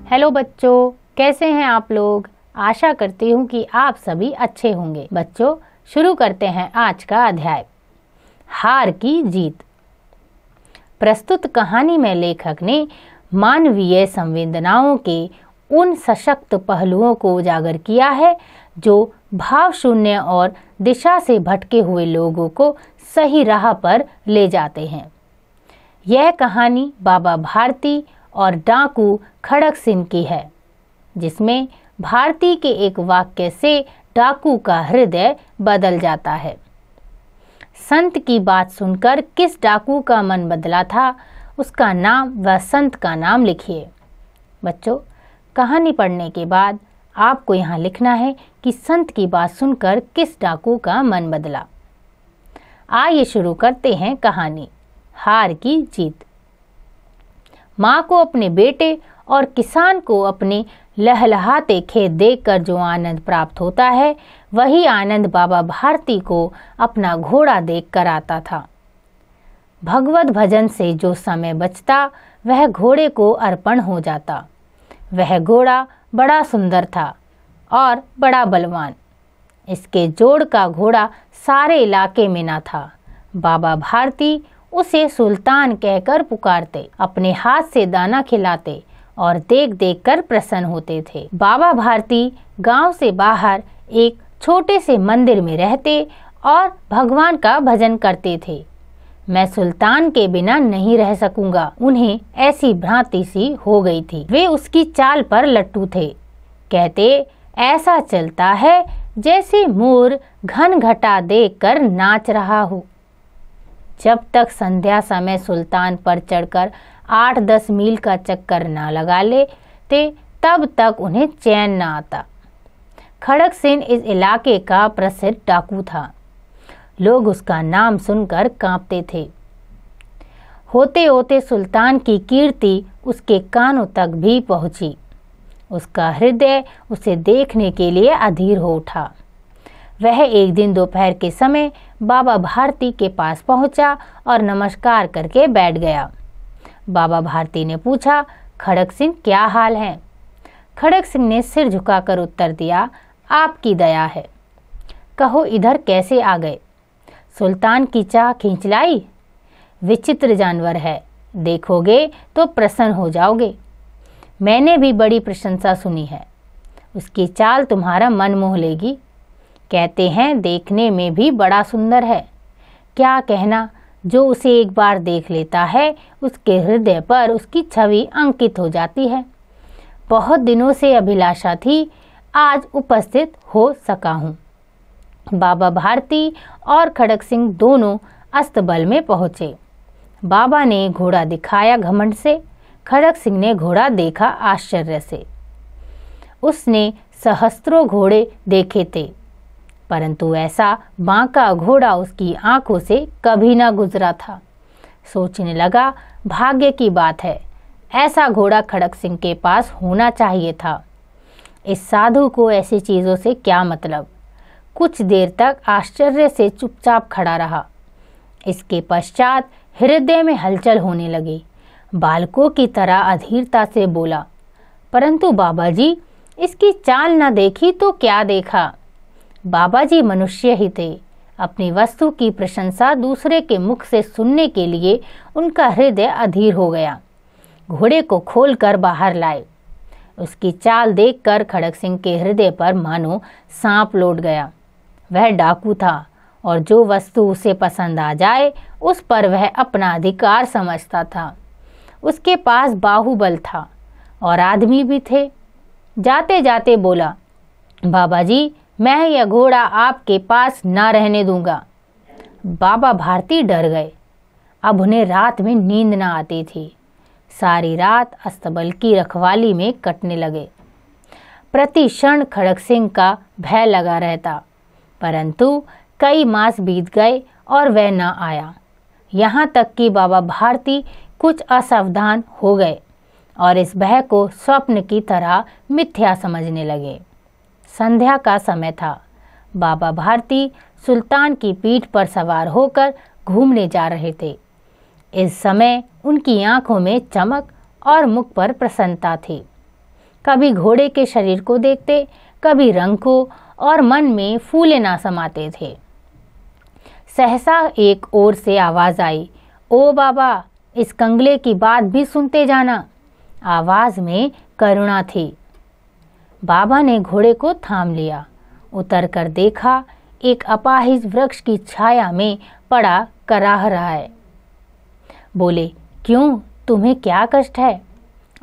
Hello बच्चों, कैसे हैं आप लोग। आशा करती हूँ कि आप सभी अच्छे होंगे। बच्चों, शुरू करते हैं आज का अध्याय, हार की जीत। प्रस्तुत कहानी में लेखक ने मानवीय संवेदनाओं के उन सशक्त पहलुओं को उजागर किया है जो भाव शून्य और दिशा से भटके हुए लोगों को सही राह पर ले जाते हैं। यह कहानी बाबा भारती और डाकू खड़क सिंह की है, जिसमें भारती के एक वाक्य से डाकू का हृदय बदल जाता है। संत की बात सुनकर किस डाकू का मन बदला था, उसका नाम व संत का नाम लिखिए। बच्चों, कहानी पढ़ने के बाद आपको यहाँ लिखना है कि संत की बात सुनकर किस डाकू का मन बदला। आइए शुरू करते हैं कहानी, हार की जीत। माँ को अपने बेटे और किसान को अपने लहलहाते खेत देखकर जो आनंद प्राप्त होता है, वही आनंद बाबा भारती को अपना घोड़ा देखकर आता था। भगवत भजन से जो समय बचता, वह घोड़े को अर्पण हो जाता। वह घोड़ा बड़ा सुंदर था और बड़ा बलवान। इसके जोड़ का घोड़ा सारे इलाके में न था। बाबा भारती उसे सुल्तान कहकर पुकारते, अपने हाथ से दाना खिलाते और देख देख कर प्रसन्न होते थे। बाबा भारती गांव से बाहर एक छोटे से मंदिर में रहते और भगवान का भजन करते थे। मैं सुल्तान के बिना नहीं रह सकूंगा, उन्हें ऐसी भ्रांति सी हो गई थी। वे उसकी चाल पर लट्टू थे। कहते, ऐसा चलता है जैसे मोर घन घटा देख कर नाच रहा हो। जब तक संध्या समय सुल्तान पर चढ़कर 8-10 मील का चक्कर ना लगा लेते, तब तक उन्हें चैन ना आता। खड़क सिंह इस इलाके का प्रसिद्ध डाकू था। लोग उसका नाम सुनकर कांपते थे। होते होते सुल्तान की कीर्ति उसके कानों तक भी पहुंची। उसका हृदय उसे देखने के लिए अधीर हो उठा। वह एक दिन दोपहर के समय बाबा भारती के पास पहुंचा और नमस्कार करके बैठ गया। बाबा भारती ने पूछा, खड़क सिंह क्या हाल है। खड़क सिंह ने सिर झुकाकर उत्तर दिया, आपकी दया है। कहो इधर कैसे आ गए। सुल्तान की चाह खींच लाई। विचित्र जानवर है, देखोगे तो प्रसन्न हो जाओगे। मैंने भी बड़ी प्रशंसा सुनी है। उसकी चाल तुम्हारा मन मोह लेगी। कहते हैं देखने में भी बड़ा सुंदर है। क्या कहना, जो उसे एक बार देख लेता है, उसके हृदय पर उसकी छवि अंकित हो जाती है। बहुत दिनों से अभिलाषा थी, आज उपस्थित हो सका हूँ। बाबा भारती और खड़क सिंह दोनों अस्तबल में पहुँचे। बाबा ने घोड़ा दिखाया घमंड से, खड़क सिंह ने घोड़ा देखा आश्चर्य से। उसने सहस्त्रों घोड़े देखे थे, परंतु ऐसा बांका घोड़ा उसकी आंखों से कभी न गुजरा था। सोचने लगा, भाग्य की बात है, ऐसा घोड़ा खड़क सिंह के पास होना चाहिए था। इस साधु को ऐसी चीज़ों से क्या मतलब। कुछ देर तक आश्चर्य से चुपचाप खड़ा रहा। इसके पश्चात हृदय में हलचल होने लगी। बालकों की तरह अधीरता से बोला, परंतु बाबा जी, इसकी चाल न देखी तो क्या देखा। बाबा जी मनुष्य ही थे। अपनी वस्तु की प्रशंसा दूसरे के मुख से सुनने के लिए उनका हृदय अधीर हो गया। घोड़े को खोलकर बाहर लाए। उसकी चाल देखकर खड़क सिंह के हृदय पर मानो सांप लौट गया। वह डाकू था और जो वस्तु उसे पसंद आ जाए, उस पर वह अपना अधिकार समझता था। उसके पास बाहुबल था और आदमी भी थे। जाते जाते बोला, बाबा जी, मैं यह घोड़ा आपके पास ना रहने दूंगा। बाबा भारती डर गए। अब उन्हें रात में नींद ना आती थी। सारी रात अस्तबल की रखवाली में कटने लगे। प्रति क्षण खड़क सिंह का भय लगा रहता, परंतु कई मास बीत गए और वह न आया। यहाँ तक कि बाबा भारती कुछ असावधान हो गए और इस भय को स्वप्न की तरह मिथ्या समझने लगे। संध्या का समय था। बाबा भारती सुल्तान की पीठ पर सवार होकर घूमने जा रहे थे। इस समय उनकी आंखों में चमक और मुख पर प्रसन्नता थी। कभी घोड़े के शरीर को देखते, कभी रंग को, और मन में फूले ना समाते थे। सहसा एक ओर से आवाज आई, ओ बाबा, इस कंगले की बात भी सुनते जाना। आवाज में करुणा थी। बाबा ने घोड़े को थाम लिया। उतर कर देखा, एक अपाहिज वृक्ष की छाया में पड़ा कराह रहा है। बोले, क्यों, तुम्हें क्या कष्ट है?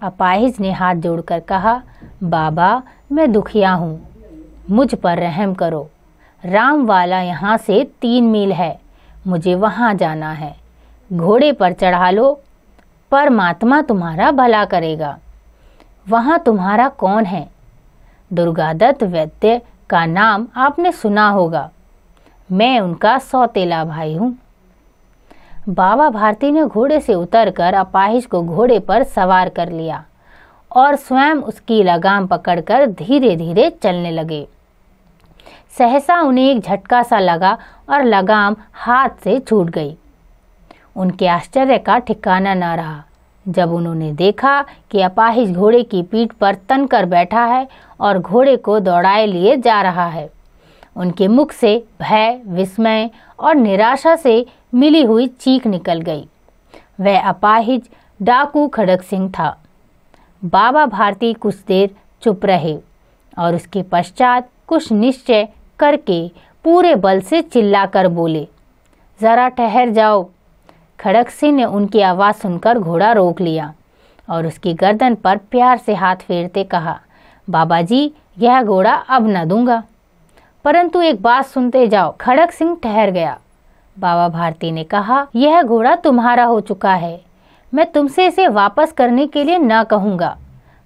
अपाहिज ने हाथ जोड़कर कहा, बाबा, मैं दुखिया हूँ, मुझ पर रहम करो। राम वाला यहाँ से 3 मील है, मुझे वहाँ जाना है। घोड़े पर चढ़ा लो, परमात्मा तुम्हारा भला करेगा। वहाँ तुम्हारा कौन है? दुर्गादत्त वैद्य का नाम आपने सुना होगा, मैं उनका सौतेला भाई हूँ। बाबा भारती ने घोड़े से उतरकर अपाहिज को घोड़े पर सवार कर लिया और स्वयं उसकी लगाम पकड़कर धीरे धीरे चलने लगे। सहसा उन्हें एक झटका सा लगा और लगाम हाथ से छूट गई। उनके आश्चर्य का ठिकाना न रहा जब उन्होंने देखा कि अपाहिज घोड़े की पीठ पर तन कर बैठा है और घोड़े को दौड़ाए लिए जा रहा है। उनके मुख से भय, विस्मय और निराशा से मिली हुई चीख निकल गई। वह अपाहिज डाकू खड़क सिंह था। बाबा भारती कुछ देर चुप रहे और उसके पश्चात कुछ निश्चय करके पूरे बल से चिल्लाकर बोले, जरा ठहर जाओ। खड़क सिंह ने उनकी आवाज़ सुनकर घोड़ा रोक लिया और उसकी गर्दन पर प्यार से हाथ फेरते कहा, बाबा जी, यह घोड़ा अब न दूंगा। परंतु एक बात सुनते जाओ। खड़क सिंह ठहर गया। बाबा भारती ने कहा, यह घोड़ा तुम्हारा हो चुका है, मैं तुमसे इसे वापस करने के लिए न कहूँगा,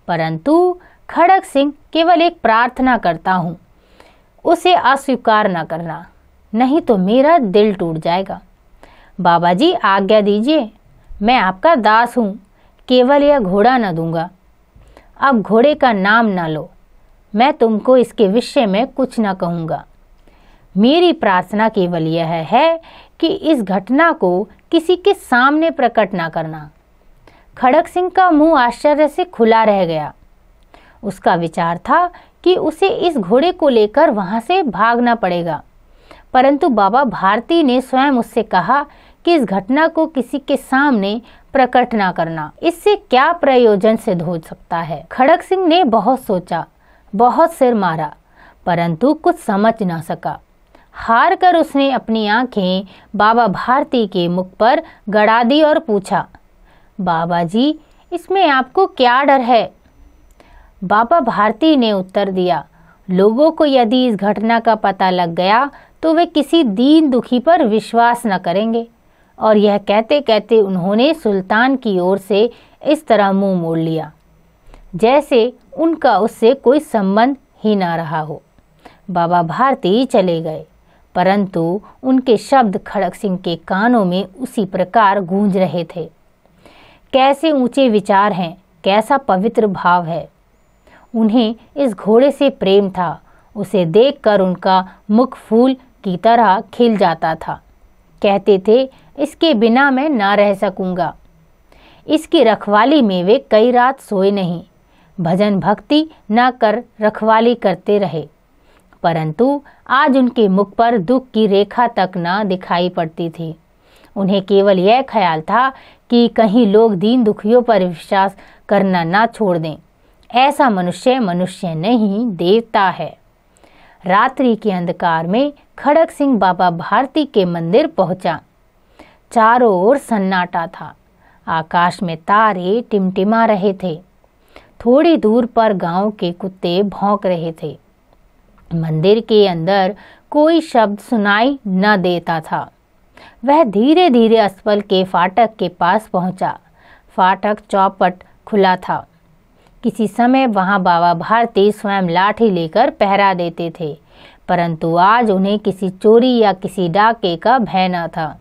परंतु खड़क सिंह केवल एक प्रार्थना करता हूँ, उसे अस्वीकार न करना, नहीं तो मेरा दिल टूट जाएगा। बाबा जी, आज्ञा दीजिए, मैं आपका दास हूँ, केवल यह घोड़ा न दूंगा। अब घोड़े का नाम न लो, मैं तुमको इसके विषय में कुछ न कहूँगा। मेरी प्रार्थना केवल यह है कि इस घटना को किसी के सामने प्रकट न करना। खड़क सिंह का मुंह आश्चर्य से खुला रह गया। उसका विचार था कि उसे इस घोड़े को लेकर वहां से भागना पड़ेगा, परंतु बाबा भारती ने स्वयं उससे कहा कि इस घटना को किसी के सामने प्रकट ना करना, इससे क्या प्रयोजन सिद्ध हो सकता है। खड़क सिंह ने बहुत सोचा, बहुत सिर मारा, परंतु कुछ समझ ना सका। हार कर उसने अपनी आंखें बाबा भारती के मुख पर गड़ा दी और पूछा, बाबा जी, इसमें आपको क्या डर है? बाबा भारती ने उत्तर दिया, लोगों को यदि इस घटना का पता लग गया तो वे किसी दीन दुखी पर विश्वास न करेंगे। और यह कहते कहते उन्होंने सुल्तान की ओर से इस तरह मुंह मोड़ लिया जैसे उनका उससे कोई संबंध ही ना रहा हो। बाबा भारती चले गए, परंतु उनके शब्द खड़क सिंह के कानों में उसी प्रकार गूंज रहे थे। कैसे ऊंचे विचार हैं, कैसा पवित्र भाव है। उन्हें इस घोड़े से प्रेम था। उसे देखकर उनका मुख फूल की तरह खिल जाता था। कहते थे, इसके बिना मैं ना रह सकूंगा। इसकी रखवाली में वे कई रात सोए नहीं, भजन भक्ति न कर रखवाली करते रहे, परंतु आज उनके मुख पर दुख की रेखा तक न दिखाई पड़ती थी। उन्हें केवल यह ख्याल था कि कहीं लोग दीन दुखियों पर विश्वास करना ना छोड़ दें। ऐसा मनुष्य मनुष्य नहीं, देवता है। रात्रि के अंधकार में खड़क सिंह बाबा भारती के मंदिर पहुंचा। चारों ओर सन्नाटा था। आकाश में तारे टिमटिमा रहे थे। थोड़ी दूर पर गांव के कुत्ते भौंक रहे थे। मंदिर के अंदर कोई शब्द सुनाई न देता था। वह धीरे धीरे अस्पल के फाटक के पास पहुंचा। फाटक चौपट खुला था। किसी समय वहां बाबा भारती स्वयं लाठी लेकर पहरा देते थे, परंतु आज उन्हें किसी चोरी या किसी डाके का भय न था।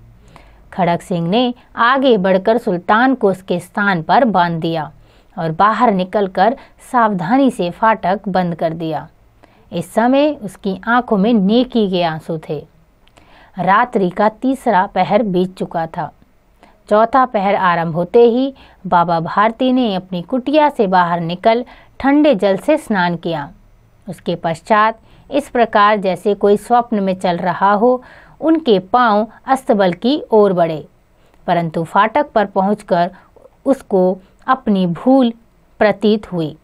खड़क सिंह ने आगे बढ़कर सुल्तान को उसके स्थान पर बांध दिया और बाहर निकलकर सावधानी से फाटक बंद कर दिया। इस समय उसकी आंखों में नेकी के आंसू थे। रात्रि का तीसरा पहर बीत चुका था। चौथा पहर आरंभ होते ही बाबा भारती ने अपनी कुटिया से बाहर निकल ठंडे जल से स्नान किया। उसके पश्चात इस प्रकार जैसे कोई स्वप्न में चल रहा हो उनके पांव अस्तबल की ओर बढ़े, परंतु फाटक पर पहुंचकर उसको अपनी भूल प्रतीत हुई।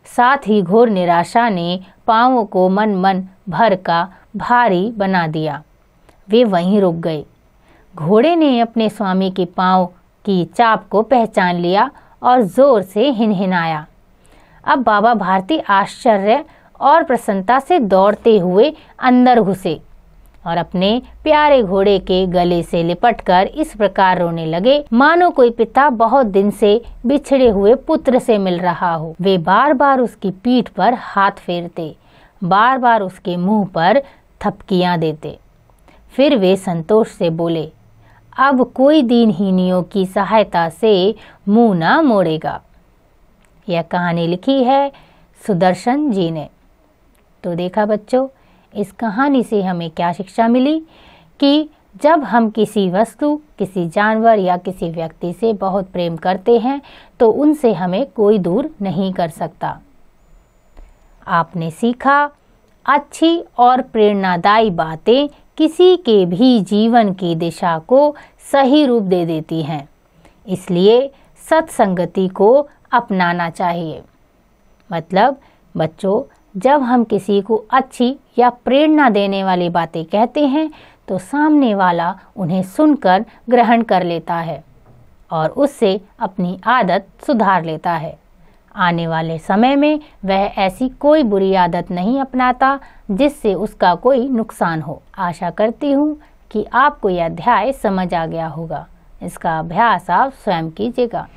साथ ही घोर निराशा ने पांवों को मन भर का भारी बना दिया। वे वहीं रुक गए। घोड़े ने अपने स्वामी के पांव की चाप को पहचान लिया और जोर से हिनहिनाया। अब बाबा भारती आश्चर्य और प्रसन्नता से दौड़ते हुए अंदर घुसे और अपने प्यारे घोड़े के गले से लिपटकर इस प्रकार रोने लगे मानो कोई पिता बहुत दिन से बिछड़े हुए पुत्र से मिल रहा हो। वे बार बार उसकी पीठ पर हाथ फेरते, बार बार उसके मुंह पर थपकियां देते। फिर वे संतोष से बोले, अब कोई दीनहीनियों की सहायता से मुंह ना मोड़ेगा। यह कहानी लिखी है सुदर्शन जी ने। तो देखा बच्चों, इस कहानी से हमें क्या शिक्षा मिली कि जब हम किसी वस्तु, किसी जानवर या किसी व्यक्ति से बहुत प्रेम करते हैं तो उनसे हमें कोई दूर नहीं कर सकता। आपने सीखा, अच्छी और प्रेरणादायी बातें किसी के भी जीवन की दिशा को सही रूप दे देती हैं, इसलिए सत्संगति को अपनाना चाहिए। मतलब बच्चों, जब हम किसी को अच्छी या प्रेरणा देने वाली बातें कहते हैं तो सामने वाला उन्हें सुनकर ग्रहण कर लेता है और उससे अपनी आदत सुधार लेता है। आने वाले समय में वह ऐसी कोई बुरी आदत नहीं अपनाता जिससे उसका कोई नुकसान हो। आशा करती हूँ कि आपको यह अध्याय समझ आ गया होगा। इसका अभ्यास आप स्वयं कीजिएगा।